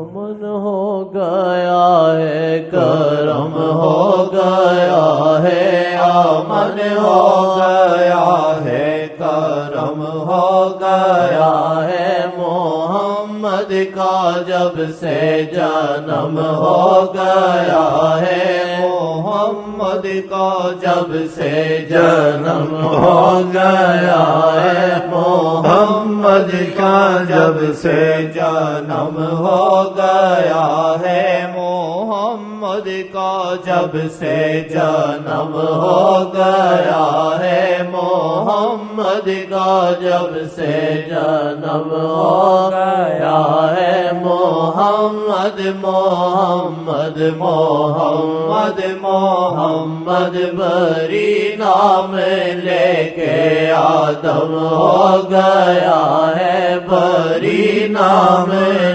امن ہو گیا ہے، کرم ہو گیا ہے، امن ہو گیا ہے، کرم ہو گیا ہے، محمد کا جب سے جنم ہو گیا ہے، محمد کا جب سے جنم ہو گیا ہے، محمد کا جب سے جنم ہو گیا ہے، محمد کا جب سے جنم ہو گیا ہے، محمد کا جب سے جنم ہو گیا ہے، محمد محمد محمد محمد بری نام لے کے آدم ہو گیا ہے، بری نام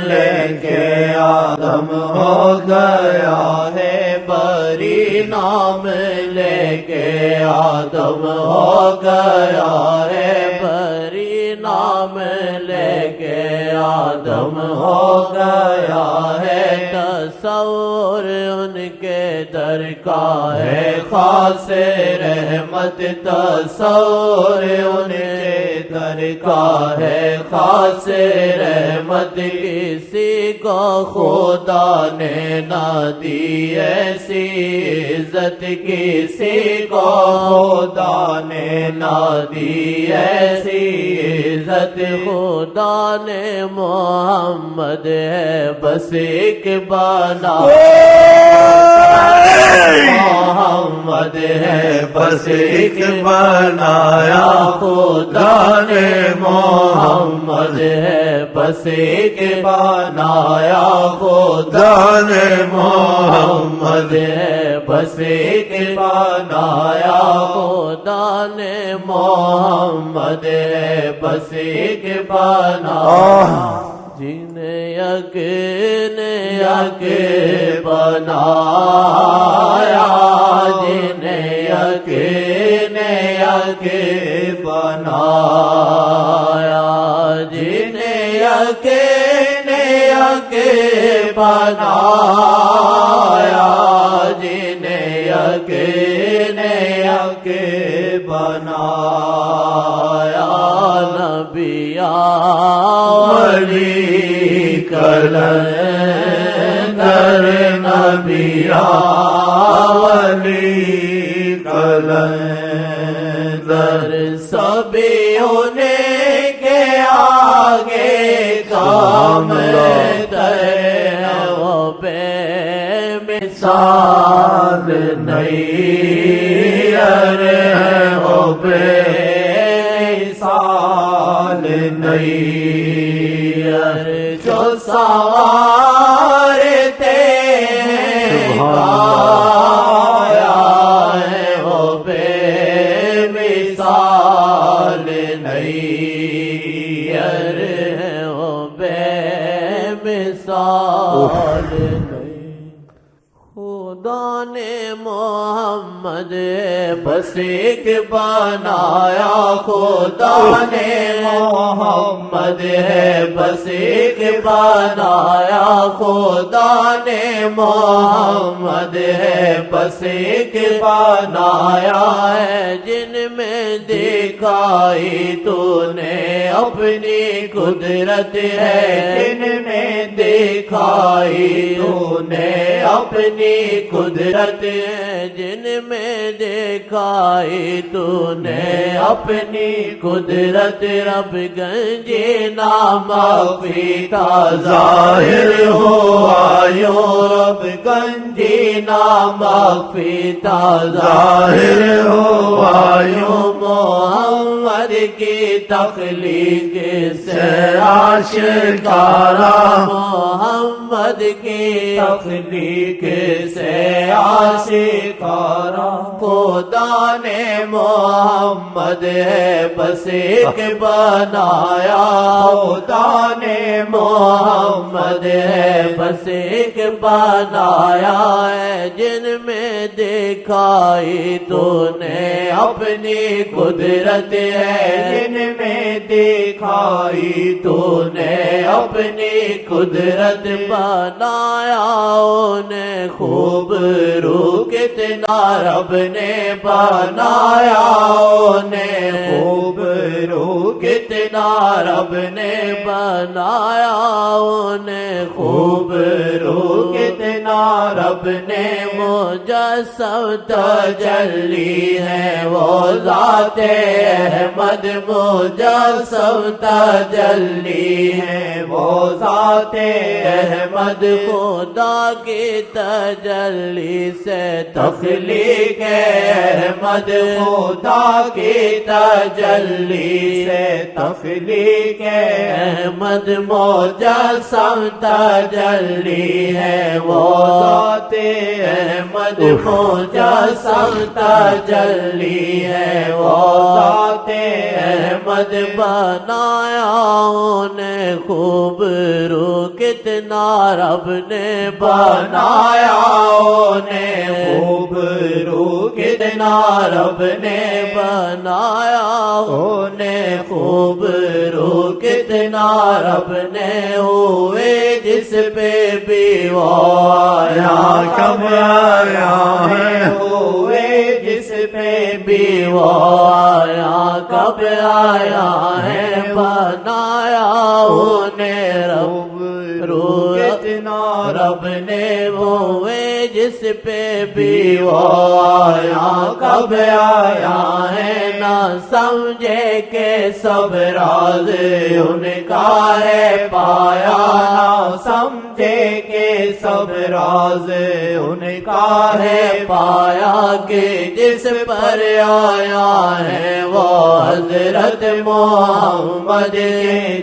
لے کے آدم ہو گیا ہے، بری نام لے کے آدم ہو گیا ہے، بری نام لے کے آدم ہو گیا ہے، تصور ان کے در کا ہے خاص رحمت، تصور ان کے در کا ہے خاص رحمت، کسی کو خدا نے نہ دی ایسی عزت، کسی کو خدا نے نہ دی ایسی عزت، خدا نے محمد ہے بس ایک بنا، محمد ہے بس ایک بنایا، خدا نے محمد ہے بس ایک بنایا، خدا نے محمد ہے بس ایک بنایا، خدا نے محمد ہے بس ایک بنایا، جنہیں یقین بنایا، جنہیں یقین بنایا، جنہیں یقین بنایا، جنہیں یقین بنایا، نبیاں ولی کلندر، نبیاں ولی کلندر، سبھی انہیں کے آگے کام تر، وہ بے مثال نہیں، ارے وہ بے مثال نہیں، ارے جو سوارتے ہیں کایا ہے، وہ بے مثال نہیں، ارے وہ بے مثال نہیں، خدا نے محمد بس ایک بنایا، خدا نے محمد ہے بس ایک بنایا، خدا نے محمد ہے بس ایک بنایا ہے، جن میں دکھائی تو نے اپنی قدرت ہے، جن میں دکھائی تو نے اپنی قدرت ہے، جن میں دکھائی تو نے اپنی قدرت، رب گنجی نام مخفیتا ظاہر ہوا یوں، رب گنجی نام مخفیتا ظاہر ہوا یوں، محمد کی تخلیق سے آشکارا، محمد کی تخلیق سے آشکارا، خدا نے محمد ہے بس ایک بنایا خدا نے محمد ہے بس ایک بنایا ہے جن میں دکھائی تو نے اپنی قدرت ہے جن میں دکھائی تو نے اپنی قدرت بنایا انہیں خوب رو کتنا رب نے بنایا انہیں خوب رو کتنا رب نے بنایا انہیں خوب رو کتنا رب نے مجسم تجلی ہے وہ ذات احمد مجسم تجلی ہے وہ ذات احمد خدا کی تجلی سے تخلیق احمد خدا کی تجلی سے تخلیق احمد مجسم تجلی ہے وہ ذات احمد مجسم تجلی ہے وہ ذات احمد بنایا انہیں خوب رو کتنا رب نے بنایا انہیں خوب رو کتنا رب نے بنایا انہیں خوب رو کتنا رب نے ہوئے جس پہ بھی وہ آیا کب آیا ہے ہوئے جس پہ بھی وہ آیا کب آیا ہے بنایا انہیں رب رو کتنا رب نے ہوئے جس پہ بھی وہ آیا کب آیا ہے نہ سمجھے کہ سب راز ان کا ہے پایا نہ سمجھے کہ سب راز ان کا ہے پایا کہ جس پر آیا ہے وہ حضرت محمد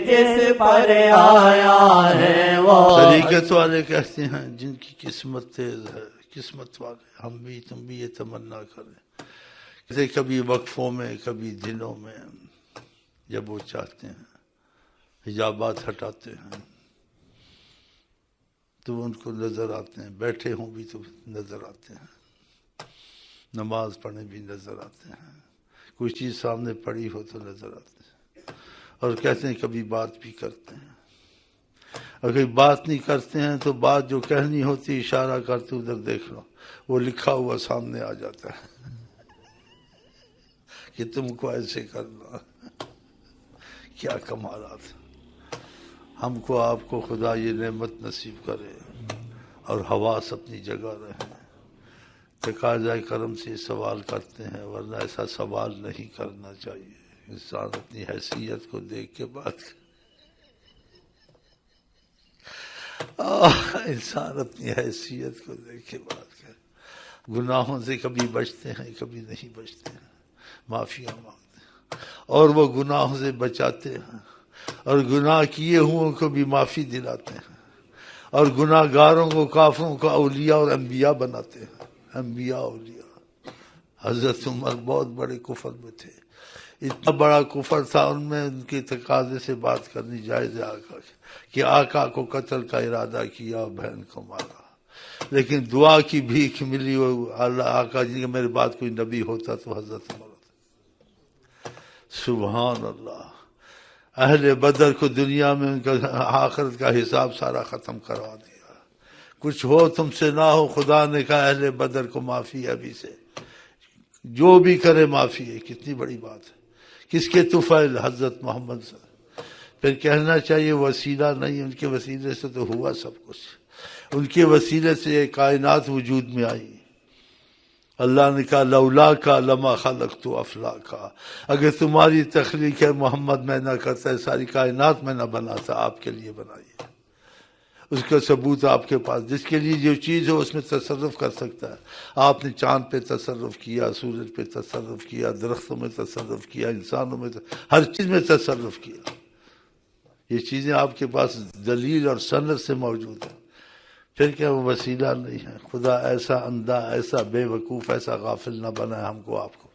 جس پر آیا ہے وہ طریقت والے کہتے ہیں جن کی قسمت تیز ہے قسمت والے ہم بھی تم بھی یہ تمنا کریں کبھی وقفوں میں کبھی دنوں میں جب وہ چاہتے ہیں حجابات ہٹاتے ہیں تو ان کو نظر آتے ہیں بیٹھے ہوں بھی تو نظر آتے ہیں نماز پڑھنے بھی نظر آتے ہیں کوئی چیز سامنے پڑی ہو تو نظر آتے ہیں اور کہتے ہیں کبھی بات بھی کرتے ہیں اگر بات نہیں کرتے ہیں تو بات جو کہنی ہوتی اشارہ کرتے ادھر دیکھ لو وہ لکھا ہوا سامنے آ جاتا ہے کہ تم کو ایسے کرنا کیا کمالات ہم کو آپ کو خدا یہ نعمت نصیب کرے اور حواس اپنی جگہ رہے تقاضۂ کرم سے سوال کرتے ہیں ورنہ ایسا سوال نہیں کرنا چاہیے انسان اپنی حیثیت کو دیکھ کے بات کرے انسان اپنی حیثیت کو دیکھ کے بات کرے گناہوں سے کبھی بچتے ہیں کبھی نہیں بچتے ہیں معافیاں مانگتے ہیں اور وہ گناہوں سے بچاتے ہیں اور گناہ کیے ہوں کو بھی معافی دلاتے ہیں اور گناہ گاروں کو کافروں کو اولیاء اور انبیاء بناتے ہیں انبیاء اولیاء حضرت عمر بہت بڑے کفر میں تھے اتنا بڑا کفر تھا ان میں ان کے تقاضے سے بات کرنی جائز ہے آقا کہ آقا کو قتل کا ارادہ کیا بہن کو مارا لیکن دعا کی بھیک ملی وہ اللہ آقا جی کہ میرے بعد کوئی نبی ہوتا تو حضرت عمر ہوتا سبحان اللہ اہل بدر کو دنیا میں ان کا آخرت کا حساب سارا ختم کروا دیا کچھ ہو تم سے نہ ہو خدا نے کہا اہل بدر کو معافی ہے ابھی سے جو بھی کرے معافی ہے کتنی بڑی بات ہے کس کے طفیل حضرت محمد صلی اللہ علیہ وسلم پھر کہنا چاہیے وسیلہ نہیں ان کے وسیلے سے تو ہوا سب کچھ ان کے وسیلے سے یہ کائنات وجود میں آئی اللہ نے کہا لولا کا لما خلقت افلاکا اگر تمہاری تخلیق ہے محمد میں نہ کرتا ہے ساری کائنات میں نہ بناتا آپ کے لیے بنائی ہے اس کا ثبوت آپ کے پاس جس کے لیے جو چیز ہے اس میں تصرف کر سکتا ہے آپ نے چاند پہ تصرف کیا سورج پہ تصرف کیا درختوں میں تصرف کیا انسانوں میں ہر چیز میں تصرف کیا یہ چیزیں آپ کے پاس دلیل اور سند سے موجود ہیں پھر کیا وہ وسیلہ نہیں ہے؟ خدا ایسا اندھا، ایسا بے وقوف، ایسا غافل نہ بنائے ہم کو آپ کو۔